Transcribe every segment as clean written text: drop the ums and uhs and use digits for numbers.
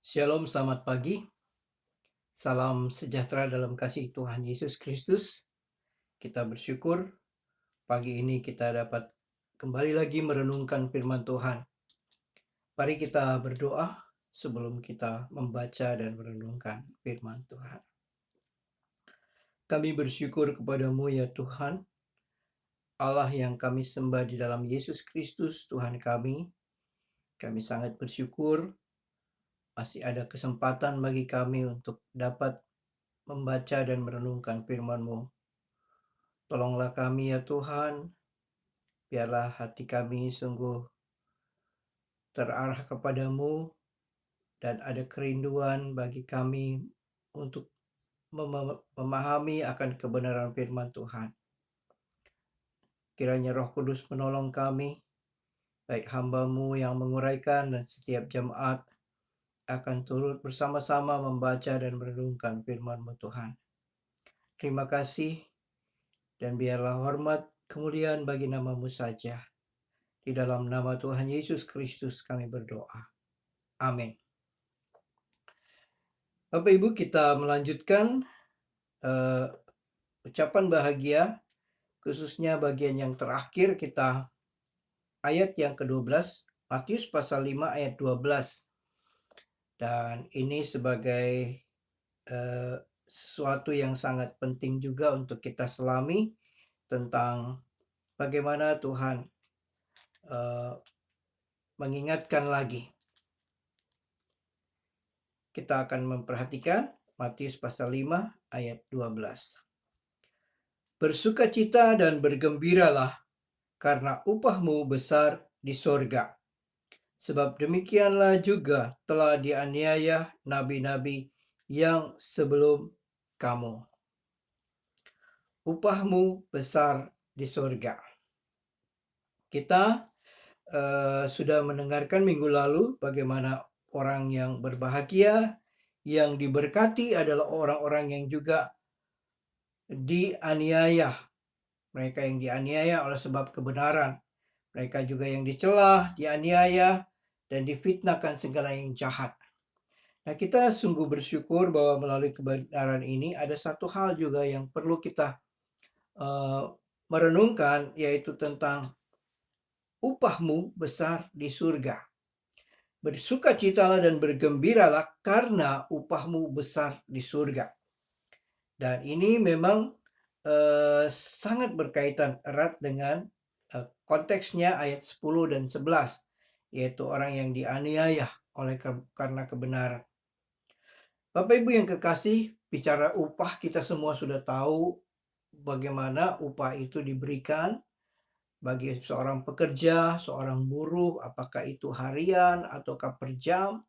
Shalom, selamat pagi. Salam sejahtera dalam kasih Tuhan Yesus Kristus. Kita bersyukur pagi ini kita dapat kembali lagi merenungkan firman Tuhan. Mari kita berdoa sebelum kita membaca dan merenungkan firman Tuhan. Kami bersyukur kepadamu ya Tuhan, Allah yang kami sembah di dalam Yesus Kristus Tuhan kami. Kami sangat bersyukur masih ada kesempatan bagi kami untuk dapat membaca dan merenungkan firman-Mu. Tolonglah kami ya Tuhan, biarlah hati kami sungguh terarah kepadamu dan ada kerinduan bagi kami untuk memahami akan kebenaran firman Tuhan. Kiranya Roh Kudus menolong kami, baik hamba-Mu yang menguraikan dan setiap jemaat akan turut bersama-sama membaca dan merenungkan firman-Mu Tuhan. Terima kasih dan biarlah hormat kemuliaan bagi nama-Mu saja. Di dalam nama Tuhan Yesus Kristus kami berdoa. Amin. Bapak Ibu, kita melanjutkan ucapan bahagia, khususnya bagian yang terakhir kita ayat yang ke-12, Matius pasal 5 ayat 12. Dan ini sebagai sesuatu yang sangat penting juga untuk kita selami tentang bagaimana Tuhan mengingatkan lagi. Kita akan memperhatikan Matius pasal 5 ayat 12. Bersukacita dan bergembiralah karena upahmu besar di sorga. Sebab demikianlah juga telah dianiaya nabi-nabi yang sebelum kamu. Upahmu besar di sorga. Kita sudah mendengarkan minggu lalu bagaimana orang yang berbahagia, yang diberkati adalah orang-orang yang juga dianiaya. Mereka yang dianiaya oleh sebab kebenaran. Mereka juga yang dicela, dianiaya, dan difitnahkan segala yang jahat. Nah, kita sungguh bersyukur bahwa melalui kebenaran ini ada satu hal juga yang perlu kita merenungkan, yaitu tentang upahmu besar di surga. Bersukacitalah dan bergembiralah karena upahmu besar di surga. Dan ini memang sangat berkaitan erat dengan konteksnya ayat 10 dan 11, yaitu orang yang dianiaya karena kebenaran. Bapak Ibu yang kekasih, bicara upah kita semua sudah tahu bagaimana upah itu diberikan bagi seorang pekerja, seorang buruh, apakah itu harian ataukah per jam,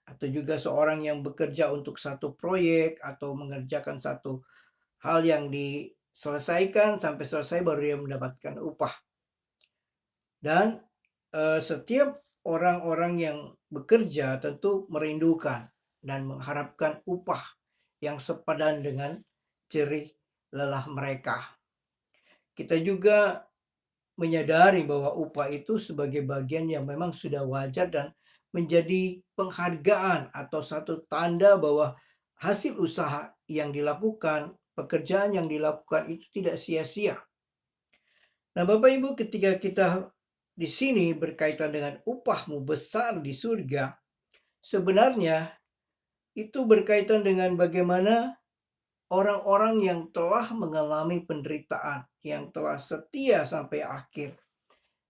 atau juga seorang yang bekerja untuk satu proyek atau mengerjakan satu hal yang diselesaikan sampai selesai baru dia mendapatkan upah. Dan setiap orang-orang yang bekerja tentu merindukan dan mengharapkan upah yang sepadan dengan jerih lelah mereka. Kita juga menyadari bahwa upah itu sebagai bagian yang memang sudah wajar dan menjadi penghargaan atau satu tanda bahwa hasil usaha yang dilakukan, pekerjaan yang dilakukan itu tidak sia-sia. Nah, Bapak Ibu, ketika kita di sini berkaitan dengan upahmu besar di surga, sebenarnya itu berkaitan dengan bagaimana orang-orang yang telah mengalami penderitaan, yang telah setia sampai akhir.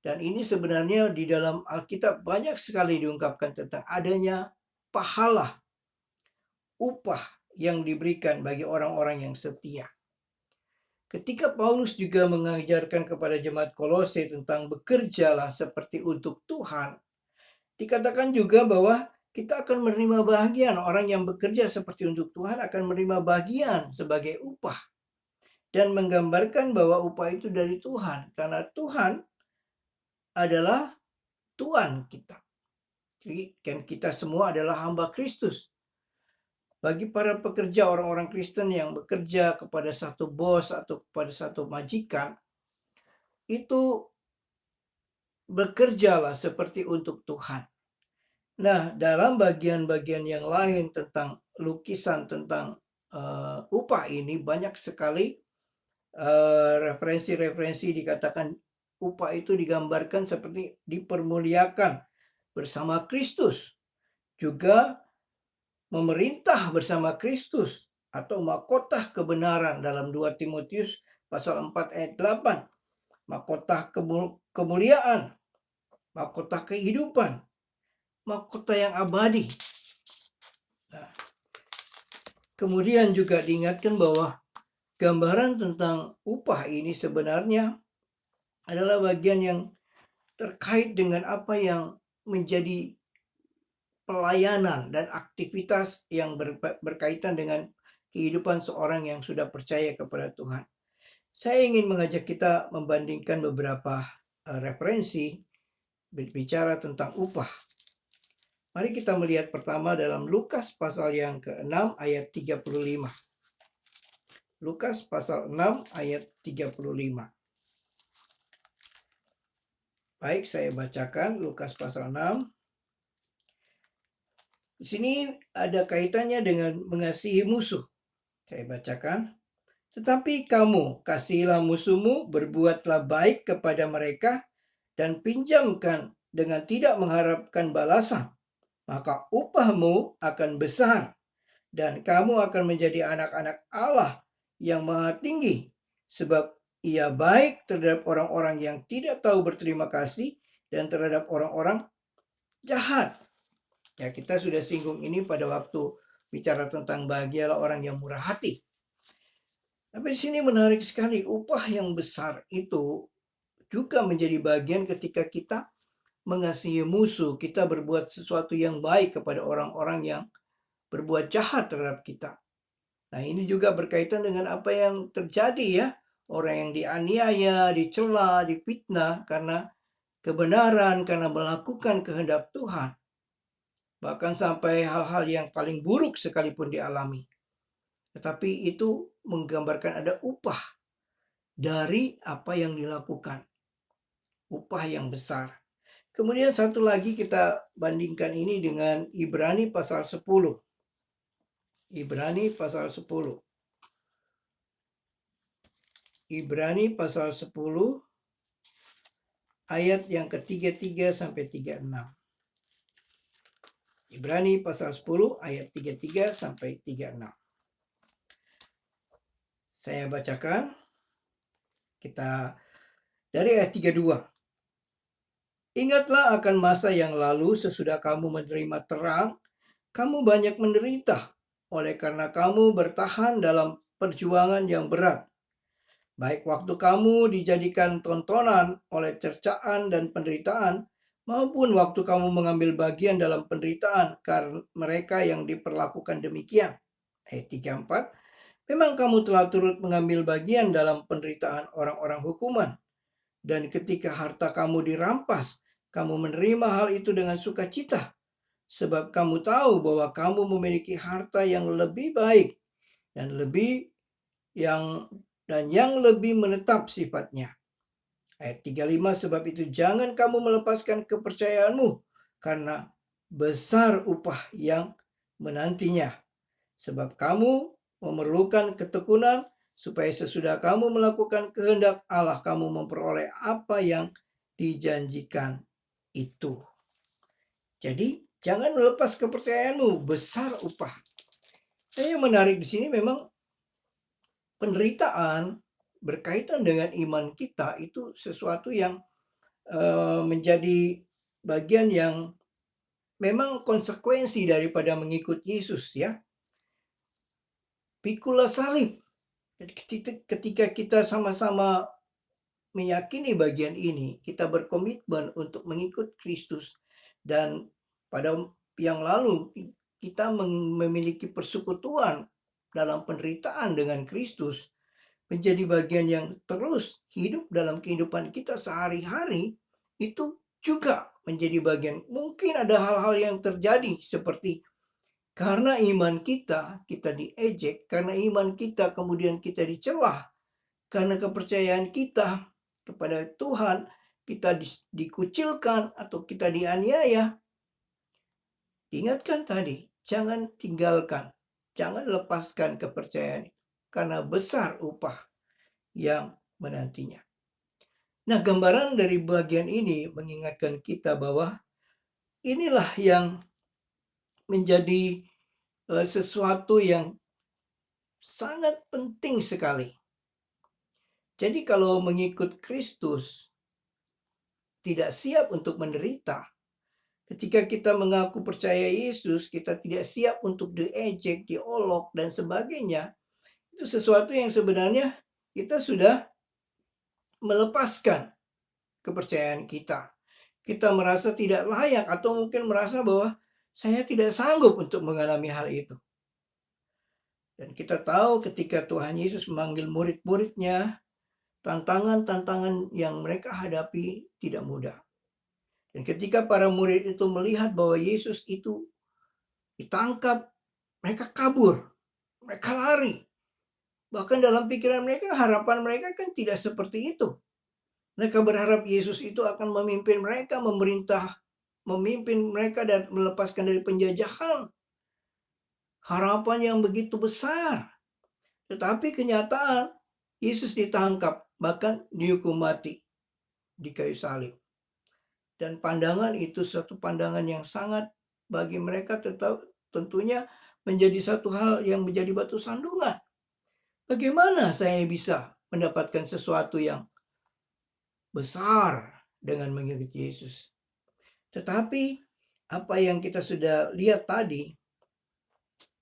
Dan ini sebenarnya di dalam Alkitab banyak sekali diungkapkan tentang adanya pahala, upah yang diberikan bagi orang-orang yang setia. Ketika Paulus juga mengajarkan kepada jemaat Kolose tentang bekerjalah seperti untuk Tuhan, dikatakan juga bahwa kita akan menerima bagian. Orang yang bekerja seperti untuk Tuhan akan menerima bagian sebagai upah. Dan menggambarkan bahwa upah itu dari Tuhan. Karena Tuhan adalah Tuhan kita. Jadi kita semua adalah hamba Kristus. Bagi para pekerja, orang-orang Kristen yang bekerja kepada satu bos atau kepada satu majikan, itu bekerjalah seperti untuk Tuhan. Nah, dalam bagian-bagian yang lain tentang lukisan tentang upah ini banyak sekali referensi-referensi dikatakan upah itu digambarkan seperti dipermuliakan bersama Kristus, juga memerintah bersama Kristus atau mahkota kebenaran dalam 2 Timotius pasal 4 ayat 8, mahkota kemuliaan, mahkota kehidupan, mahkota yang abadi. Nah, kemudian juga diingatkan bahwa gambaran tentang upah ini sebenarnya adalah bagian yang terkait dengan apa yang menjadi pelayanan dan aktivitas yang berkaitan dengan kehidupan seorang yang sudah percaya kepada Tuhan. Saya ingin mengajak kita membandingkan beberapa referensi berbicara tentang upah. Mari kita melihat pertama dalam Lukas pasal yang ke-6 ayat 35. Lukas pasal 6 ayat 35. Baik, saya bacakan Lukas pasal 6. Di sini ada kaitannya dengan mengasihi musuh. Saya bacakan. Tetapi kamu kasihilah musuhmu, berbuatlah baik kepada mereka, dan pinjamkan dengan tidak mengharapkan balasan. Maka upahmu akan besar, dan kamu akan menjadi anak-anak Allah yang maha tinggi. Sebab ia baik terhadap orang-orang yang tidak tahu berterima kasih, dan terhadap orang-orang jahat. Ya, kita sudah singgung ini pada waktu bicara tentang bahagialah orang yang murah hati. Tapi di sini menarik sekali, upah yang besar itu juga menjadi bagian ketika kita mengasihi musuh, kita berbuat sesuatu yang baik kepada orang-orang yang berbuat jahat terhadap kita. Nah, ini juga berkaitan dengan apa yang terjadi ya. Orang yang dianiaya, dicela, difitnah karena kebenaran, karena melakukan kehendak Tuhan. Bahkan sampai hal-hal yang paling buruk sekalipun dialami. Tetapi itu menggambarkan ada upah dari apa yang dilakukan. Upah yang besar. Kemudian satu lagi kita bandingkan ini dengan Ibrani pasal 10. Ibrani pasal 10. Ibrani pasal 10 ayat yang ke-33 sampai 36. Ibrani pasal 10 ayat 33 sampai 36. Saya bacakan. Kita dari ayat 32. Ingatlah akan masa yang lalu sesudah kamu menerima terang, kamu banyak menderita oleh karena kamu bertahan dalam perjuangan yang berat. Baik waktu kamu dijadikan tontonan oleh cercaan dan penderitaan, maupun waktu kamu mengambil bagian dalam penderitaan karena mereka yang diperlakukan demikian. Ayat 34. Memang kamu telah turut mengambil bagian dalam penderitaan orang-orang hukuman. Dan ketika harta kamu dirampas, kamu menerima hal itu dengan sukacita. Sebab kamu tahu bahwa kamu memiliki harta yang lebih baik dan yang lebih menetap sifatnya. Ayat 35, sebab itu jangan kamu melepaskan kepercayaanmu, karena besar upah yang menantinya. Sebab kamu memerlukan ketekunan, supaya sesudah kamu melakukan kehendak Allah, kamu memperoleh apa yang dijanjikan itu. Jadi, jangan melepas kepercayaanmu, besar upah. Yang menarik di sini memang penderitaan berkaitan dengan iman kita itu sesuatu yang menjadi bagian yang memang konsekuensi daripada mengikut Yesus ya. Pikulah salib. Ketika kita sama-sama meyakini bagian ini, kita berkomitmen untuk mengikut Kristus, dan pada yang lalu kita memiliki persekutuan dalam penderitaan dengan Kristus, menjadi bagian yang terus hidup dalam kehidupan kita sehari-hari, itu juga menjadi bagian. Mungkin ada hal-hal yang terjadi seperti karena iman kita diejek, karena iman kita kemudian kita dicela, karena kepercayaan kita kepada Tuhan kita dikucilkan atau kita dianiaya. Diingatkan tadi, jangan tinggalkan, jangan lepaskan kepercayaan, karena besar upah yang menantinya. Nah, gambaran dari bagian ini mengingatkan kita bahwa inilah yang menjadi sesuatu yang sangat penting sekali. Jadi kalau mengikut Kristus tidak siap untuk menderita, ketika kita mengaku percaya Yesus, kita tidak siap untuk diejek, diolok, dan sebagainya, itu sesuatu yang sebenarnya kita sudah melepaskan kepercayaan kita. Kita merasa tidak layak atau mungkin merasa bahwa saya tidak sanggup untuk mengalami hal itu. Dan kita tahu ketika Tuhan Yesus memanggil murid-muridnya, tantangan-tantangan yang mereka hadapi tidak mudah. Dan ketika para murid itu melihat bahwa Yesus itu ditangkap, mereka kabur, mereka lari. Bahkan dalam pikiran mereka, harapan mereka kan tidak seperti itu. Mereka berharap Yesus itu akan memimpin mereka, memerintah, memimpin mereka dan melepaskan dari penjajahan. Harapan yang begitu besar. Tetapi kenyataan, Yesus ditangkap, bahkan dihukum mati di kayu salib. Dan pandangan itu suatu pandangan yang sangat bagi mereka tentunya menjadi satu hal yang menjadi batu sandungan. Bagaimana saya bisa mendapatkan sesuatu yang besar dengan mengikuti Yesus? Tetapi apa yang kita sudah lihat tadi,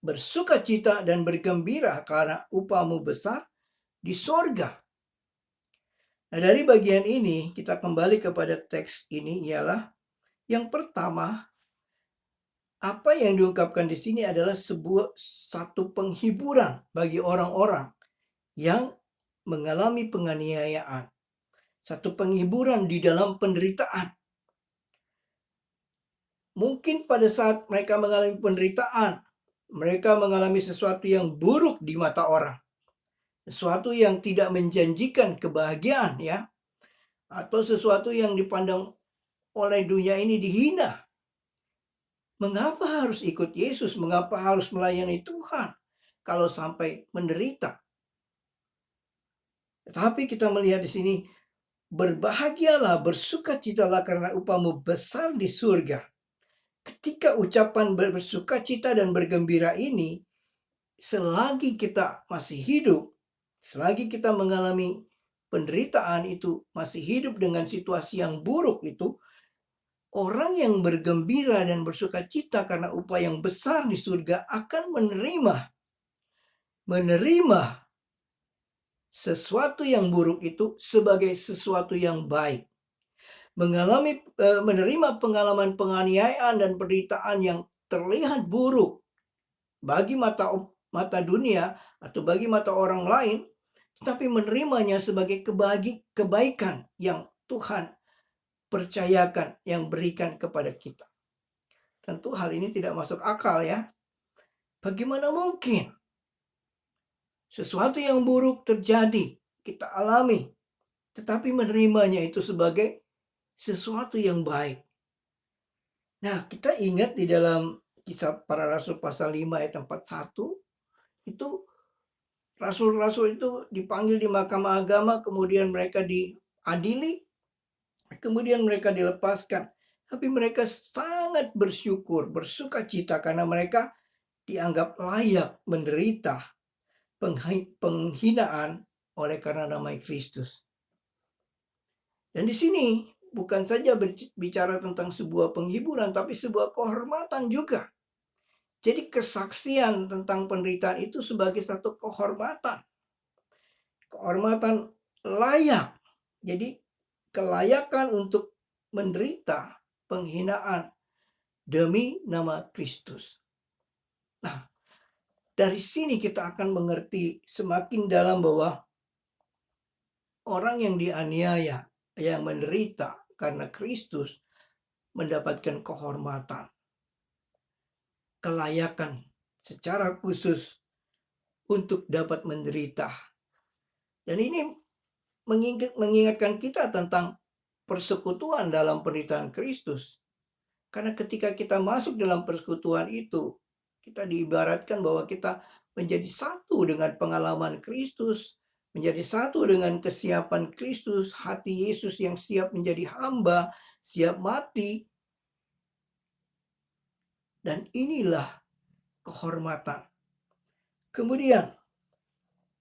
bersukacita dan bergembira karena upahmu besar di sorga. Nah, dari bagian ini kita kembali kepada teks ini ialah yang pertama, apa yang diungkapkan di sini adalah satu penghiburan bagi orang-orang yang mengalami penganiayaan. Satu penghiburan di dalam penderitaan. Mungkin pada saat mereka mengalami penderitaan, mereka mengalami sesuatu yang buruk di mata orang. Sesuatu yang tidak menjanjikan kebahagiaan, ya. Atau sesuatu yang dipandang oleh dunia ini dihina. Mengapa harus ikut Yesus? Mengapa harus melayani Tuhan kalau sampai menderita? Tetapi kita melihat di sini, berbahagialah, bersukacitalah karena upahmu besar di surga. Ketika ucapan bersukacita dan bergembira ini, selagi kita masih hidup, selagi kita mengalami penderitaan itu, masih hidup dengan situasi yang buruk itu, orang yang bergembira dan bersukacita karena upah yang besar di surga akan menerima sesuatu yang buruk itu sebagai sesuatu yang baik. Menerima pengalaman penganiayaan dan penderitaan yang terlihat buruk bagi mata dunia atau bagi mata orang lain, tetapi menerimanya sebagai kebaikan yang Tuhan percayakan, yang berikan kepada kita. Tentu hal ini tidak masuk akal, ya. Bagaimana mungkin sesuatu yang buruk terjadi, kita alami, tetapi menerimanya itu sebagai sesuatu yang baik. Nah, kita ingat di dalam Kisah Para Rasul pasal 5 ayat 41, itu rasul-rasul itu dipanggil di mahkamah agama, kemudian mereka diadili, kemudian mereka dilepaskan. Tapi mereka sangat bersyukur, bersukacita karena mereka dianggap layak menderita penghinaan oleh karena nama Kristus. Dan di sini bukan saja bicara tentang sebuah penghiburan, tapi sebuah kehormatan juga. Jadi kesaksian tentang penderitaan itu sebagai satu kehormatan. Kehormatan layak. Jadi kelayakan untuk menderita penghinaan demi nama Kristus. Nah, dari sini kita akan mengerti semakin dalam bahwa orang yang dianiaya, yang menderita karena Kristus mendapatkan kehormatan, kelayakan secara khusus untuk dapat menderita. Dan ini mengingatkan kita tentang persekutuan dalam penderitaan Kristus. Karena ketika kita masuk dalam persekutuan itu, kita diibaratkan bahwa kita menjadi satu dengan pengalaman Kristus, menjadi satu dengan kesiapan Kristus, hati Yesus yang siap menjadi hamba, siap mati. Dan inilah kehormatan. Kemudian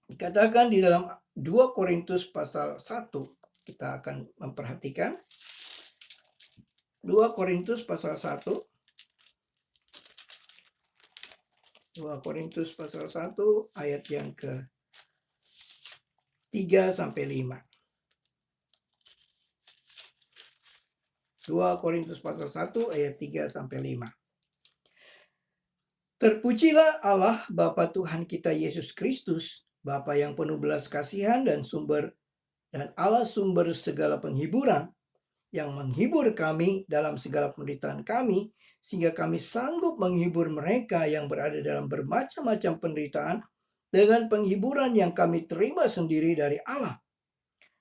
dikatakan di dalam 2 Korintus pasal 1, kita akan memperhatikan 2 Korintus pasal 1. 2 Korintus pasal 1 ayat yang ke 3 sampai 5. 2 Korintus pasal 1 ayat 3 sampai 5. Terpujilah Allah Bapa Tuhan kita Yesus Kristus, Bapa yang penuh belas kasihan dan Allah sumber segala penghiburan, yang menghibur kami dalam segala penderitaan kami, sehingga kami sanggup menghibur mereka yang berada dalam bermacam-macam penderitaan dengan penghiburan yang kami terima sendiri dari Allah.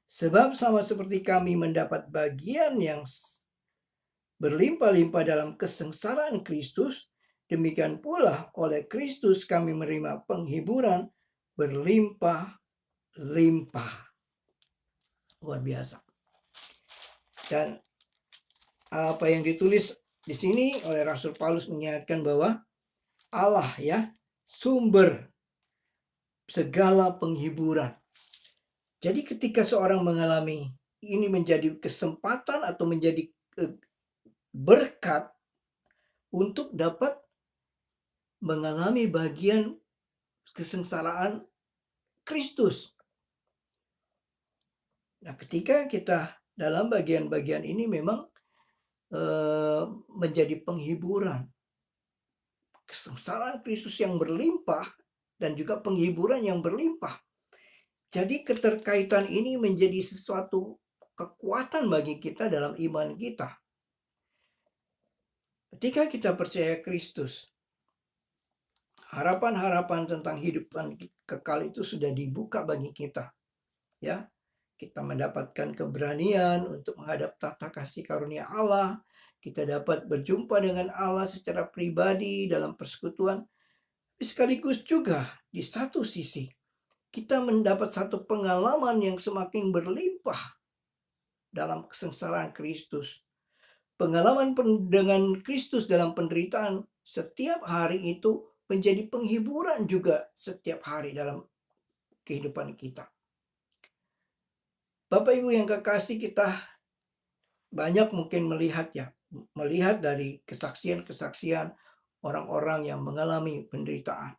Sebab sama seperti kami mendapat bagian yang berlimpah-limpah dalam kesengsaraan Kristus, demikian pula oleh Kristus kami menerima penghiburan berlimpah-limpah. Luar biasa. Dan apa yang ditulis di sini oleh Rasul Paulus mengingatkan bahwa Allah ya sumber segala penghiburan. Jadi ketika seorang mengalami ini menjadi kesempatan atau menjadi berkat untuk dapat mengalami bagian kesengsaraan Kristus. Nah, ketika kita dalam bagian-bagian ini memang menjadi penghiburan. Kesengsaraan Kristus yang berlimpah dan juga penghiburan yang berlimpah. Jadi keterkaitan ini menjadi sesuatu kekuatan bagi kita dalam iman kita. Ketika kita percaya Kristus, harapan-harapan tentang hidupan kekal itu sudah dibuka bagi kita. Ya, kita mendapatkan keberanian untuk menghadap tahta kasih karunia Allah. Kita dapat berjumpa dengan Allah secara pribadi dalam persekutuan. Sekaligus juga di satu sisi kita mendapat satu pengalaman yang semakin berlimpah dalam kesengsaraan Kristus. Pengalaman dengan Kristus dalam penderitaan setiap hari itu menjadi penghiburan juga setiap hari dalam kehidupan kita. Bapak Ibu yang kekasih, kita banyak mungkin melihat dari kesaksian-kesaksian orang-orang yang mengalami penderitaan.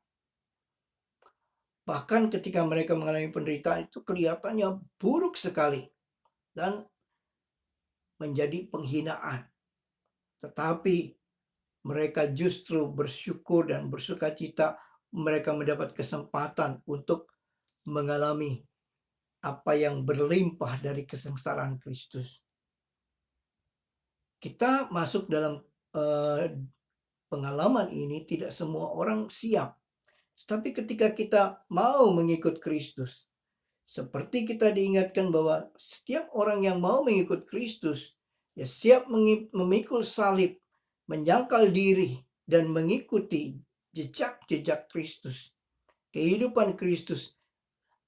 Bahkan ketika mereka mengalami penderitaan itu kelihatannya buruk sekali dan menjadi penghinaan. Tetapi mereka justru bersyukur dan bersukacita, mereka mendapat kesempatan untuk mengalami apa yang berlimpah dari kesengsaraan Kristus. Kita masuk dalam pengalaman ini, tidak semua orang siap. Tapi ketika kita mau mengikut Kristus, seperti kita diingatkan bahwa setiap orang yang mau mengikut Kristus, ya siap memikul salib, menyangkal diri, dan mengikuti jejak-jejak Kristus. Kehidupan Kristus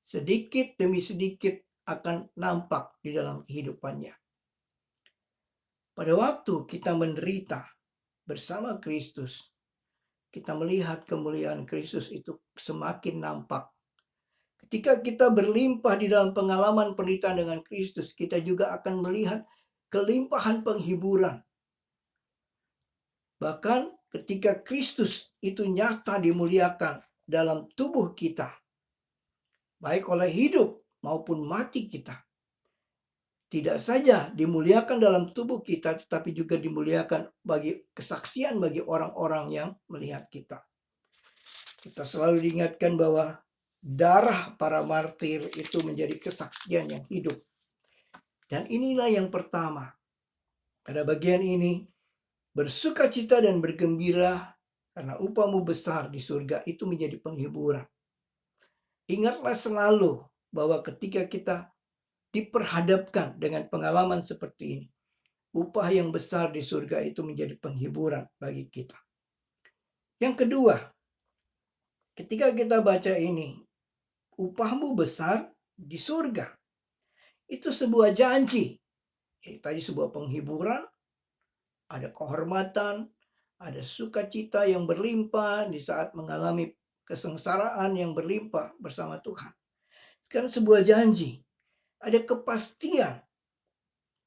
sedikit demi sedikit akan nampak di dalam kehidupannya. Pada waktu kita menderita bersama Kristus, kita melihat kemuliaan Kristus itu semakin nampak. Ketika kita berlimpah di dalam pengalaman penderitaan dengan Kristus, kita juga akan melihat kelimpahan penghiburan. Bahkan ketika Kristus itu nyata dimuliakan dalam tubuh kita, baik oleh hidup maupun mati kita, tidak saja dimuliakan dalam tubuh kita, tetapi juga dimuliakan bagi kesaksian bagi orang-orang yang melihat kita. Kita selalu diingatkan bahwa darah para martir itu menjadi kesaksian yang hidup. Dan inilah yang pertama. Pada bagian ini, bersukacita dan bergembira karena upahmu besar di surga itu menjadi penghiburan. Ingatlah selalu bahwa ketika kita diperhadapkan dengan pengalaman seperti ini, upah yang besar di surga itu menjadi penghiburan bagi kita. Yang kedua, ketika kita baca ini, upahmu besar di surga. Itu sebuah janji. Tadi sebuah penghiburan, ada kehormatan, ada sukacita yang berlimpah di saat mengalami kesengsaraan yang berlimpah bersama Tuhan. Sekarang sebuah janji, ada kepastian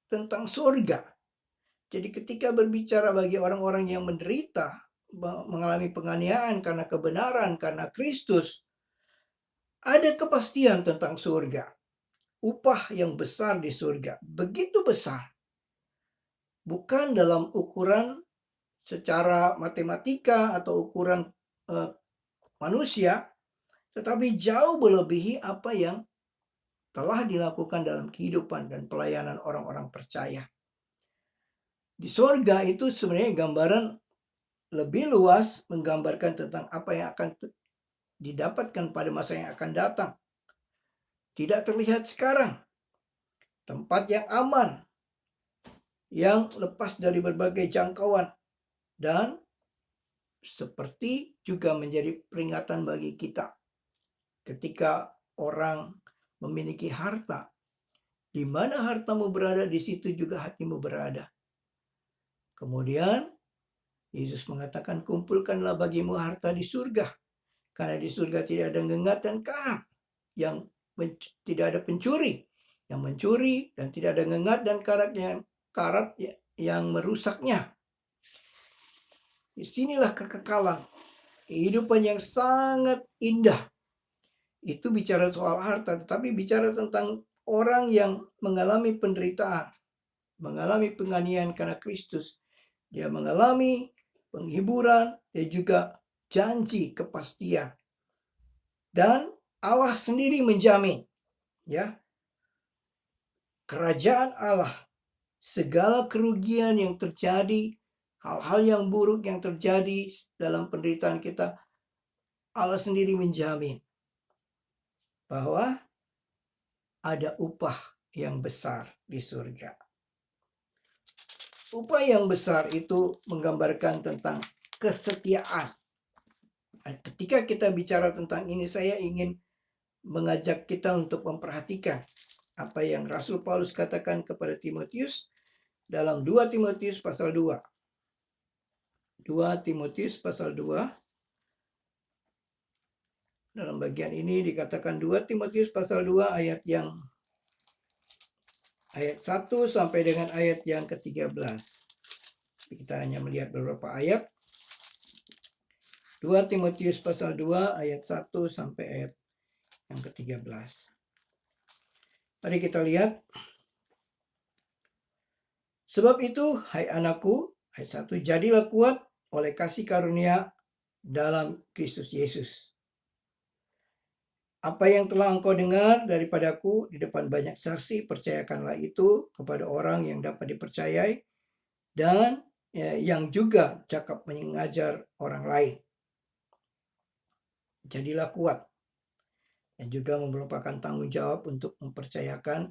tentang surga. Jadi ketika berbicara bagi orang-orang yang menderita, mengalami penganiayaan karena kebenaran, karena Kristus, ada kepastian tentang surga. Upah yang besar di surga, begitu besar. Bukan dalam ukuran secara matematika atau ukuran manusia, tetapi jauh melebihi apa yang telah dilakukan dalam kehidupan dan pelayanan orang-orang percaya. Di surga itu sebenarnya gambaran lebih luas, menggambarkan tentang apa yang akan didapatkan pada masa yang akan datang. Tidak terlihat sekarang. Tempat yang aman, yang lepas dari berbagai jangkauan, dan seperti juga menjadi peringatan bagi kita. Ketika orang memiliki harta, di mana hartamu berada, di situ juga hatimu berada. Kemudian Yesus mengatakan, kumpulkanlah bagimu harta di surga, karena di surga tidak ada ngengat dan karat, yang tidak ada pencuri yang mencuri, dan tidak ada ngengat dan karat yang merusaknya. Disinilah kekekalan, kehidupan yang sangat indah. Itu bicara soal harta, tetapi bicara tentang orang yang mengalami penderitaan, mengalami penganiayaan karena Kristus. Dia mengalami penghiburan dan juga janji kepastian. Dan Allah sendiri menjamin, ya, kerajaan Allah, segala kerugian yang terjadi, hal-hal yang buruk yang terjadi dalam penderitaan kita, Allah sendiri menjamin bahwa ada upah yang besar di surga. Upah yang besar itu menggambarkan tentang kesetiaan. Ketika kita bicara tentang ini, saya ingin mengajak kita untuk memperhatikan apa yang Rasul Paulus katakan kepada Timotius dalam 2 Timotius pasal 2. 2 Timotius pasal 2. Dalam bagian ini dikatakan 2 Timotius pasal 2 ayat 1 sampai dengan ayat yang ke-13. Kita hanya melihat beberapa ayat. 2 Timotius pasal 2 ayat 1 sampai ayat yang ke-13. Mari kita lihat. Sebab itu, hai anakku, ayat 1, jadilah kuat oleh kasih karunia dalam Kristus Yesus. Apa yang telah engkau dengar daripadaku di depan banyak saksi, percayakanlah itu kepada orang yang dapat dipercayai dan yang juga cakap mengajar orang lain. Jadilah kuat. Dan juga merupakan tanggung jawab untuk mempercayakan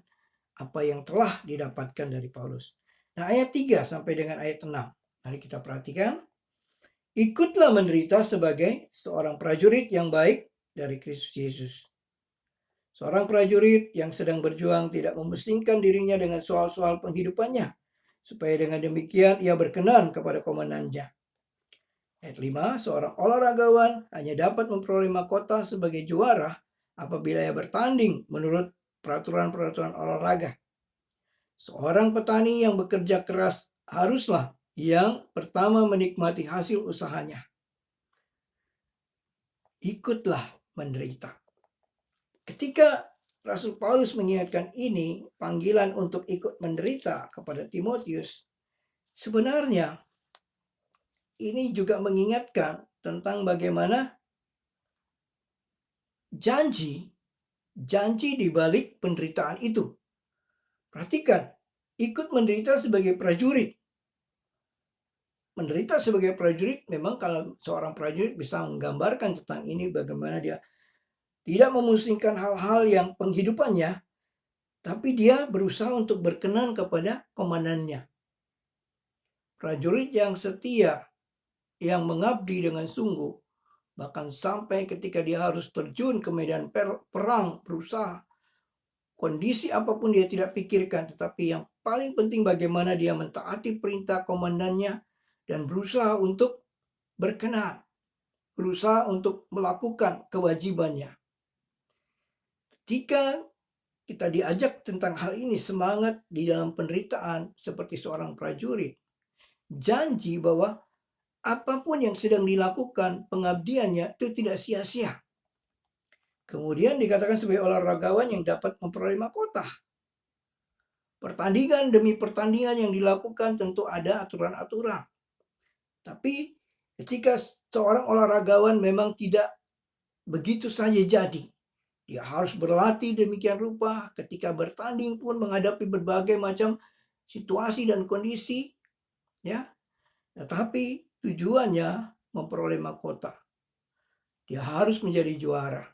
apa yang telah didapatkan dari Paulus. Nah, ayat 3 sampai dengan ayat 6. Mari kita perhatikan. Ikutlah menderita sebagai seorang prajurit yang baik dari Kristus Yesus. Seorang prajurit yang sedang berjuang tidak memusingkan dirinya dengan soal-soal penghidupannya, supaya dengan demikian ia berkenan kepada komandannya. Ayat 5, seorang olahragawan hanya dapat memperoleh mahkota sebagai juara apabila ia bertanding menurut peraturan-peraturan olahraga. Seorang petani yang bekerja keras haruslah yang pertama menikmati hasil usahanya. Ikutlah menderita. Ketika Rasul Paulus mengingatkan ini, panggilan untuk ikut menderita kepada Timotius, sebenarnya ini juga mengingatkan tentang bagaimana janji di balik penderitaan itu. Perhatikan, ikut menderita sebagai prajurit. Menderita sebagai prajurit, memang kalau seorang prajurit bisa menggambarkan tentang ini, bagaimana dia tidak memusingkan hal-hal yang penghidupannya, tapi dia berusaha untuk berkenan kepada komandannya. prajurit yang setia, yang mengabdi dengan sungguh, bahkan sampai ketika dia harus terjun ke medan perang, berusaha, kondisi apapun dia tidak pikirkan, tetapi yang paling penting bagaimana dia mentaati perintah komandannya dan berusaha untuk berkenan, berusaha untuk melakukan kewajibannya. Ketika kita diajak tentang hal ini, semangat di dalam penderitaan seperti seorang prajurit, janji bahwa apapun yang sedang dilakukan pengabdiannya itu tidak sia-sia. Kemudian dikatakan sebagai olahragawan yang dapat memperoleh mahkota. Pertandingan demi pertandingan yang dilakukan tentu ada aturan-aturan. Tapi ketika seorang olahragawan memang tidak begitu saja jadi, dia harus berlatih demikian rupa, ketika bertanding pun menghadapi berbagai macam situasi dan kondisi, ya. Tetapi tujuannya memperoleh mahkota. Dia harus menjadi juara.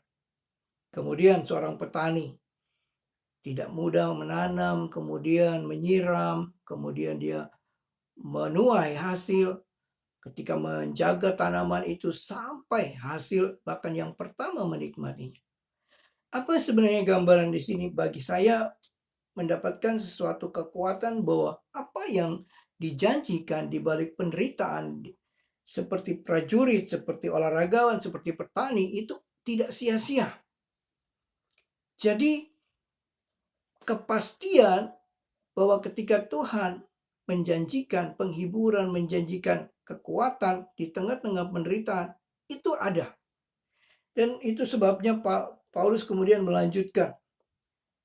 Kemudian seorang petani tidak mudah menanam, kemudian menyiram, kemudian dia menuai hasil. Ketika menjaga tanaman itu sampai hasil bahkan yang pertama menikmatinya. Apa sebenarnya gambaran di sini? Bagi saya mendapatkan sesuatu kekuatan bahwa apa yang dijanjikan di balik penderitaan seperti prajurit, seperti olahragawan, seperti petani itu tidak sia-sia. Jadi kepastian bahwa ketika Tuhan menjanjikan penghiburan, menjanjikan kekuatan di tengah-tengah penderitaan, itu ada. Dan itu sebabnya Paulus kemudian melanjutkan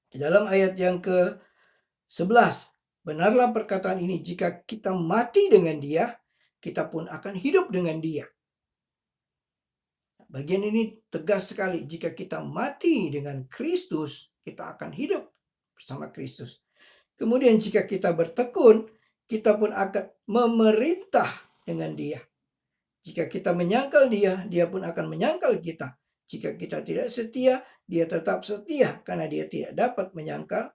di dalam ayat yang ke-11. Benarlah perkataan ini, jika kita mati dengan dia, kita pun akan hidup dengan dia. Bagian ini tegas sekali, jika kita mati dengan Kristus, kita akan hidup bersama Kristus. Kemudian jika kita bertekun, kita pun akan memerintah dengan dia. Jika kita menyangkal dia, dia pun akan menyangkal kita. Jika kita tidak setia, dia tetap setia karena dia tidak dapat menyangkal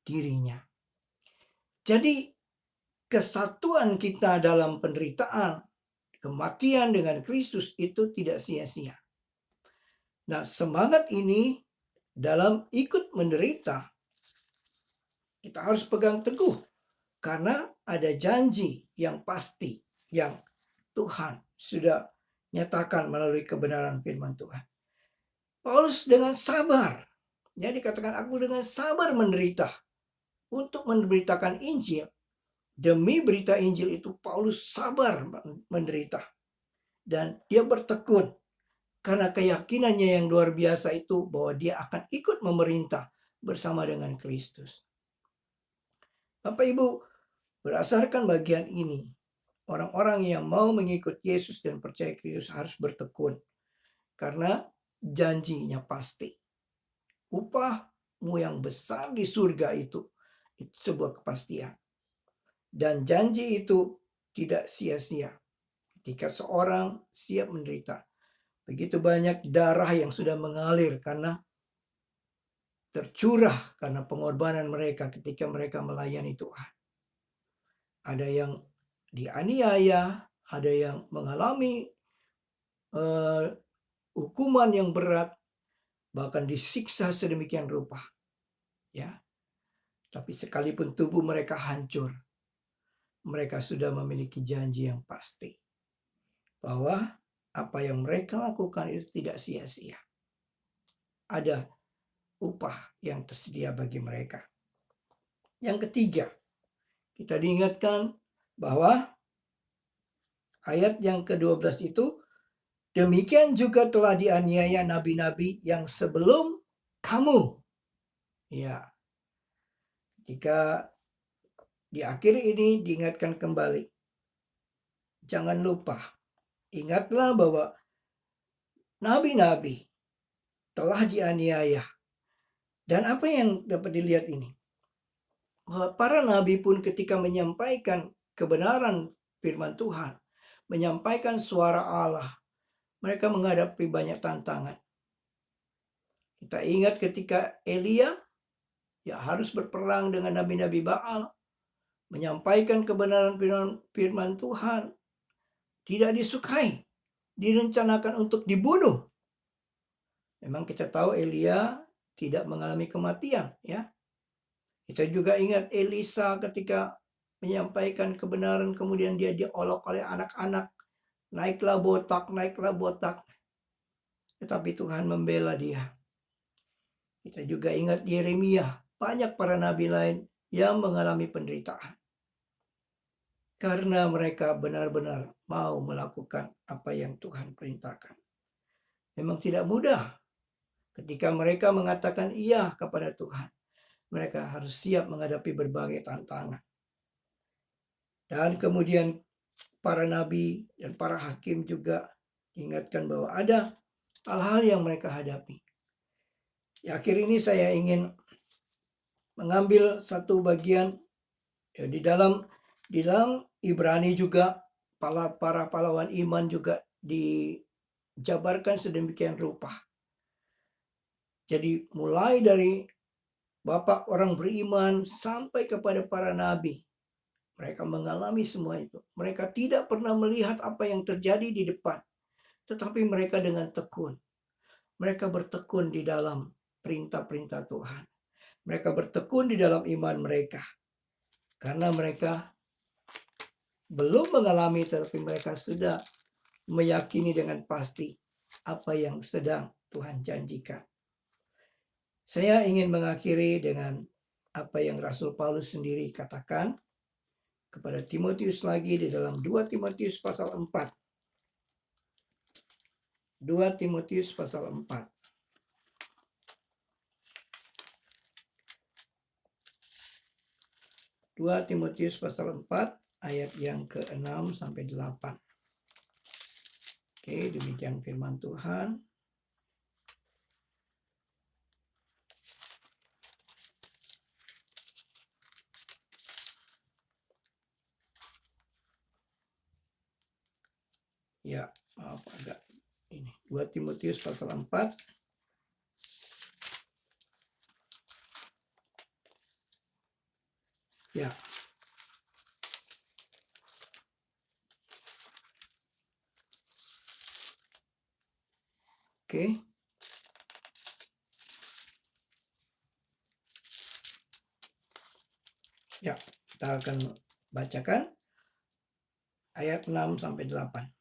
dirinya. Jadi kesatuan kita dalam penderitaan, kematian dengan Kristus itu tidak sia-sia. Nah, semangat ini dalam ikut menderita, kita harus pegang teguh karena ada janji yang pasti yang Tuhan sudah nyatakan melalui kebenaran firman Tuhan. Paulus dengan sabar, ya dikatakan aku dengan sabar menderita untuk memberitakan Injil. Demi berita Injil itu Paulus sabar menderita. Dan dia bertekun karena keyakinannya yang luar biasa itu bahwa dia akan ikut memerintah bersama dengan Kristus. Bapak Ibu, berdasarkan bagian ini, orang-orang yang mau mengikut Yesus dan percaya Kristus harus bertekun. Karena janjinya pasti. Upahmu yang besar di surga itu sebuah kepastian. Dan janji itu tidak sia-sia. Ketika seorang siap menderita, begitu banyak darah yang sudah mengalir karena tercurah karena pengorbanan mereka ketika mereka melayani Tuhan. Ada yang dianiaya, ada yang mengalami hukuman yang berat, bahkan disiksa sedemikian rupa. Ya. Tapi sekalipun tubuh mereka hancur, mereka sudah memiliki janji yang pasti bahwa apa yang mereka lakukan itu tidak sia-sia. Ada upah yang tersedia bagi mereka. Yang ketiga, kita diingatkan bahwa ayat yang ke-12 itu, demikian juga telah dianiaya nabi-nabi yang sebelum kamu. Ya. Jika di akhir ini diingatkan kembali. Jangan lupa, ingatlah bahwa nabi-nabi telah dianiaya. Dan apa yang dapat dilihat ini? Bahwa para nabi pun ketika menyampaikan kebenaran firman Tuhan, menyampaikan suara Allah, mereka menghadapi banyak tantangan. Kita ingat ketika Elia ya harus berperang dengan nabi-nabi Baal. menyampaikan kebenaran firman Tuhan tidak disukai, direncanakan untuk dibunuh. Memang kita tahu Elia tidak mengalami kematian, ya. Kita juga ingat Elisa ketika menyampaikan kebenaran, kemudian dia diolok oleh anak-anak, naiklah botak, naiklah botak. Tetapi Tuhan membela dia. Kita juga ingat Yeremia, banyak para nabi lain yang mengalami penderitaan. Karena mereka benar-benar mau melakukan apa yang Tuhan perintahkan. Memang tidak mudah ketika mereka mengatakan iya kepada Tuhan. Mereka harus siap menghadapi berbagai tantangan. Dan kemudian para nabi dan para hakim juga diingatkan bahwa ada hal-hal yang mereka hadapi. Di akhir ini saya ingin mengambil satu bagian ya, di dalam Ibrani juga para pahlawan iman juga dijabarkan sedemikian rupa. Jadi mulai dari bapak orang beriman sampai kepada para nabi. Mereka mengalami semua itu. Mereka tidak pernah melihat apa yang terjadi di depan. Tetapi mereka dengan tekun. Mereka bertekun di dalam perintah-perintah Tuhan. Mereka bertekun di dalam iman mereka. Karena mereka belum mengalami, tetapi mereka sudah meyakini dengan pasti apa yang sedang Tuhan janjikan. Saya ingin mengakhiri dengan apa yang Rasul Paulus sendiri katakan kepada Timotius lagi di dalam 2 Timotius pasal 4. 2 Timotius pasal 4. 2 Timotius pasal 4 ayat yang ke-6 sampai 8. Oke, demikian firman Tuhan. Ya, maaf agak ini. 2 Timotius pasal 4. Ya. Oke. Ya, kita akan bacakan ayat 6 sampai 8.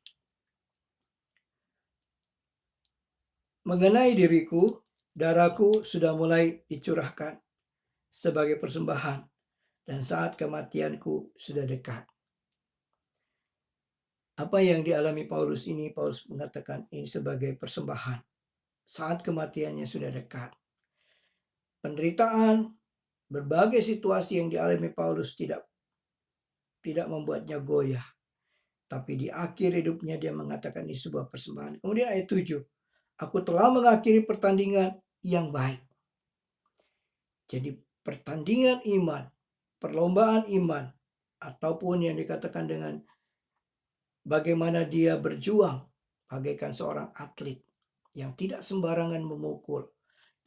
Mengenai diriku, darahku sudah mulai dicurahkan sebagai persembahan, dan saat kematianku sudah dekat. Apa yang dialami Paulus ini, Paulus mengatakan ini sebagai persembahan. Saat kematiannya sudah dekat. Penderitaan, berbagai situasi yang dialami Paulus tidak membuatnya goyah. Tapi di akhir hidupnya dia mengatakan ini sebuah persembahan. Kemudian ayat 7. Aku telah mengakhiri pertandingan yang baik. Jadi pertandingan iman, perlombaan iman, ataupun yang dikatakan dengan bagaimana dia berjuang bagaikan seorang atlet yang tidak sembarangan memukul.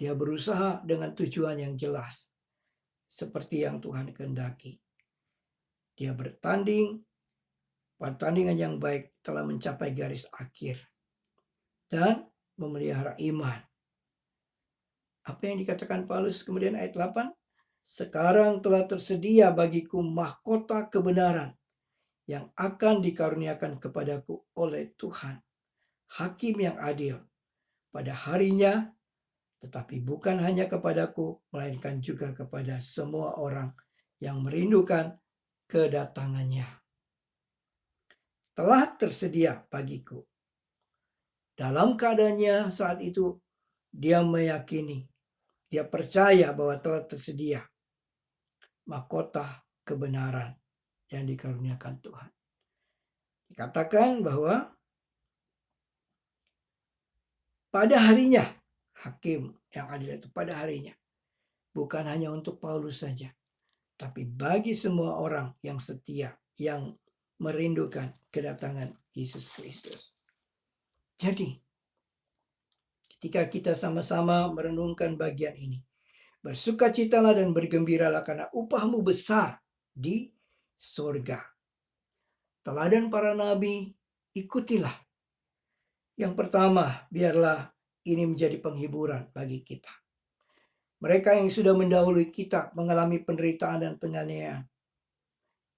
Dia berusaha dengan tujuan yang jelas, seperti yang Tuhan kehendaki. Dia bertanding, pertandingan yang baik telah mencapai garis akhir. Dan memelihara iman. Apa yang dikatakan Paulus kemudian ayat 8? Sekarang telah tersedia bagiku mahkota kebenaran yang akan dikaruniakan kepadaku oleh Tuhan, Hakim yang adil, pada harinya, tetapi bukan hanya kepadaku, melainkan juga kepada semua orang yang merindukan kedatangannya. Telah tersedia bagiku. Dalam keadaannya saat itu, dia meyakini, dia percaya bahwa telah tersedia mahkota kebenaran yang dikaruniakan Tuhan. Dikatakan bahwa pada harinya, hakim yang adil itu pada harinya, bukan hanya untuk Paulus saja, tapi bagi semua orang yang setia, yang merindukan kedatangan Yesus Kristus. Jadi, ketika kita sama-sama merenungkan bagian ini, bersukacitalah dan bergembiralah karena upahmu besar di surga. Teladan para nabi, ikutilah. Yang pertama, biarlah ini menjadi penghiburan bagi kita. Mereka yang sudah mendahului kita mengalami penderitaan dan penganiayaan,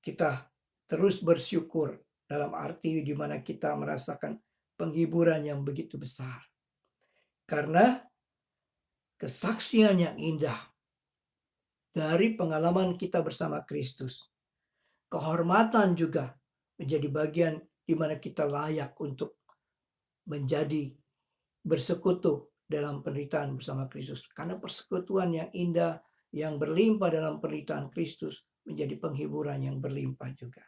kita terus bersyukur dalam arti di mana kita merasakan penghiburan yang begitu besar. Karena kesaksian yang indah dari pengalaman kita bersama Kristus. Kehormatan juga menjadi bagian di mana kita layak untuk menjadi bersekutu dalam penderitaan bersama Kristus. Karena persekutuan yang indah, yang berlimpah dalam penderitaan Kristus menjadi penghiburan yang berlimpah juga.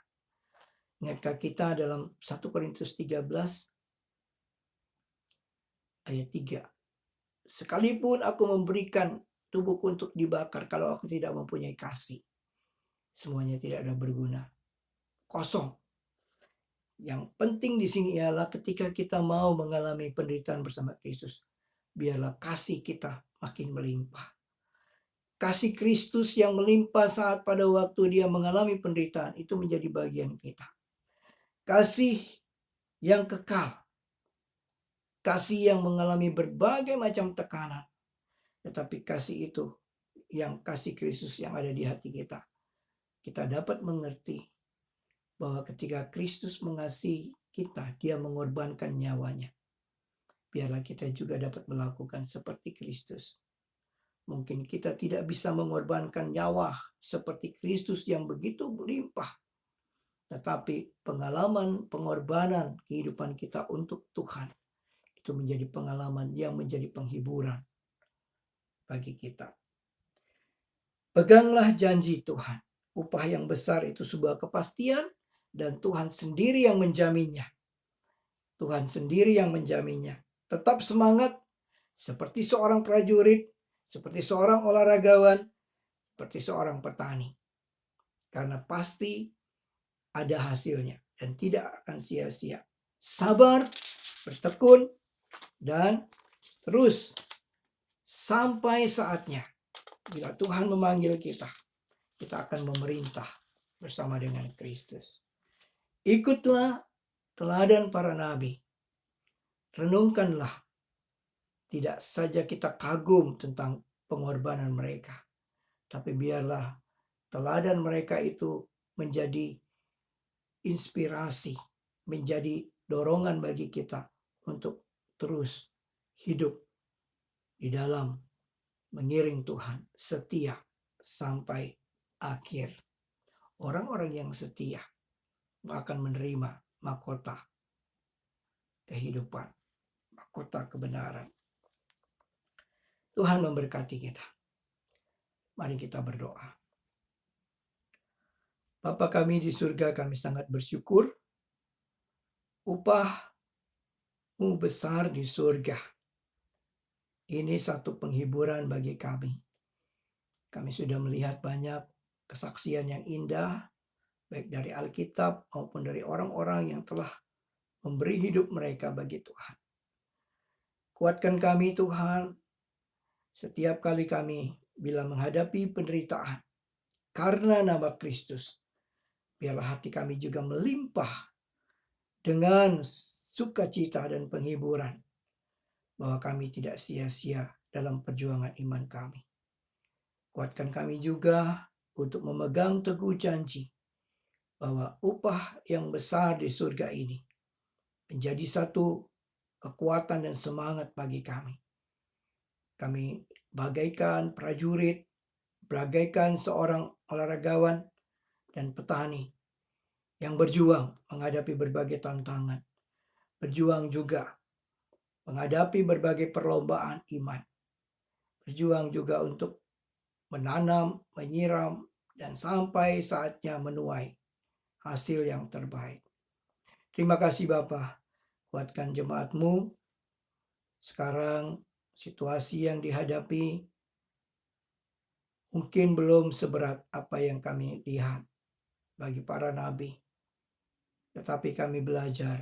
Ingatkah kita dalam 1 Korintus 13 ayat 3. Sekalipun aku memberikan tubuhku untuk dibakar, kalau aku tidak mempunyai kasih, semuanya tidak ada berguna. Kosong. Yang penting di sini ialah ketika kita mau mengalami penderitaan bersama Kristus, biarlah kasih kita makin melimpah. Kasih Kristus yang melimpah saat pada waktu dia mengalami penderitaan itu menjadi bagian kita. Kasih yang kekal. Kasih yang mengalami berbagai macam tekanan. Tetapi kasih itu, yang kasih Kristus yang ada di hati kita. Kita dapat mengerti bahwa ketika Kristus mengasihi kita, dia mengorbankan nyawanya. Biarlah kita juga dapat melakukan seperti Kristus. Mungkin kita tidak bisa mengorbankan nyawa seperti Kristus yang begitu melimpah. Tetapi pengalaman pengorbanan kehidupan kita untuk Tuhan, itu menjadi pengalaman yang menjadi penghiburan bagi kita. Peganglah janji Tuhan. Upah yang besar itu sebuah kepastian dan Tuhan sendiri yang menjaminnya. Tuhan sendiri yang menjaminnya. Tetap semangat seperti seorang prajurit, seperti seorang olahragawan, seperti seorang petani. Karena pasti ada hasilnya dan tidak akan sia-sia. Sabar, bertekun, dan terus sampai saatnya. Bila Tuhan memanggil kita, kita akan memerintah bersama dengan Kristus. Ikutlah teladan para nabi. Renungkanlah. Tidak saja kita kagum tentang pengorbanan mereka, tapi biarlah teladan mereka itu menjadi inspirasi, menjadi dorongan bagi kita untuk terus hidup di dalam mengiring Tuhan, setia sampai akhir. Orang-orang yang setia akan menerima mahkota kehidupan, mahkota kebenaran. Tuhan memberkati kita. Mari kita berdoa. Bapa kami di surga, kami sangat bersyukur. Upah-Mu besar di surga. Ini satu penghiburan bagi kami. Kami sudah melihat banyak kesaksian yang indah, baik dari Alkitab maupun dari orang-orang yang telah memberi hidup mereka bagi Tuhan. Kuatkan kami Tuhan, setiap kali kami bila menghadapi penderitaan karena nama Kristus, biarlah hati kami juga melimpah dengan sukacita dan penghiburan bahwa kami tidak sia-sia dalam perjuangan iman kami. Kuatkan kami juga untuk memegang teguh janji bahwa upah yang besar di surga ini menjadi satu kekuatan dan semangat bagi kami. Kami bagaikan prajurit, bagaikan seorang olahragawan dan petani yang berjuang menghadapi berbagai tantangan. Berjuang juga menghadapi berbagai perlombaan iman. Berjuang juga untuk menanam, menyiram, dan sampai saatnya menuai hasil yang terbaik. Terima kasih Bapa, kuatkan jemaat-Mu. Sekarang situasi yang dihadapi mungkin belum seberat apa yang kami lihat bagi para nabi. Tetapi kami belajar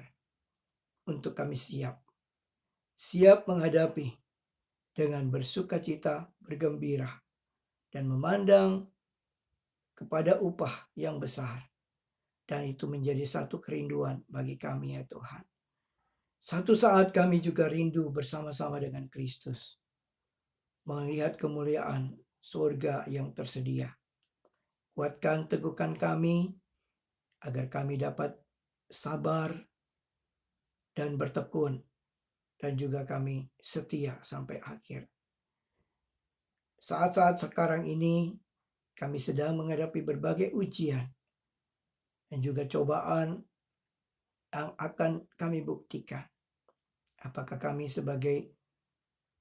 untuk kami siap menghadapi dengan bersukacita, bergembira, dan memandang kepada upah yang besar Dan itu menjadi satu kerinduan bagi kami ya Tuhan. Satu saat kami juga rindu bersama-sama dengan Kristus. Melihat kemuliaan surga yang tersedia. Kuatkan, teguhkan kami agar kami dapat sabar dan bertekun. Dan juga kami setia sampai akhir. Saat-saat sekarang ini kami sedang menghadapi berbagai ujian dan juga cobaan yang akan kami buktikan. Apakah kami sebagai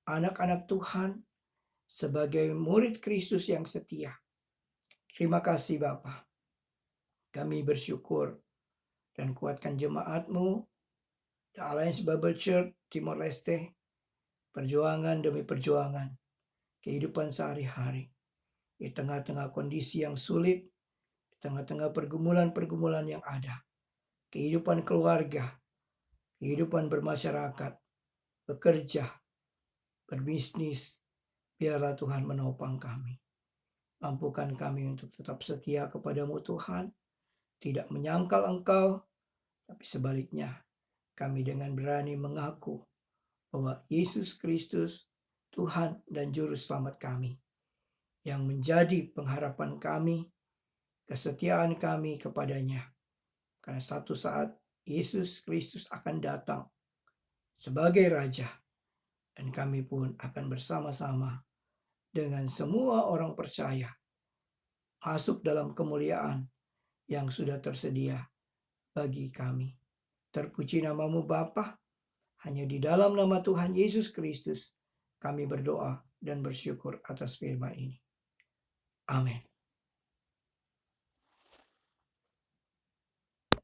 anak-anak Tuhan, sebagai murid Kristus yang setia. Terima kasih Bapa. Kami bersyukur dan kuatkan jemaat-Mu, The Alliance Bible Church Timor Leste, perjuangan demi perjuangan, kehidupan sehari-hari. Di tengah-tengah kondisi yang sulit, di tengah-tengah pergumulan-pergumulan yang ada. Kehidupan keluarga, kehidupan bermasyarakat, bekerja, berbisnis, biarlah Tuhan menopang kami. Mampukan kami untuk tetap setia kepadamu Tuhan, tidak menyangkal Engkau, tapi sebaliknya kami dengan berani mengaku bahwa Yesus Kristus Tuhan dan Juru Selamat kami, yang menjadi pengharapan kami, kesetiaan kami kepadanya. Karena satu saat Yesus Kristus akan datang sebagai Raja, dan kami pun akan bersama-sama dengan semua orang percaya masuk dalam kemuliaan yang sudah tersedia bagi kami. Terpuji namamu Bapa, hanya di dalam nama Tuhan Yesus Kristus kami berdoa dan bersyukur atas firman ini. Amin.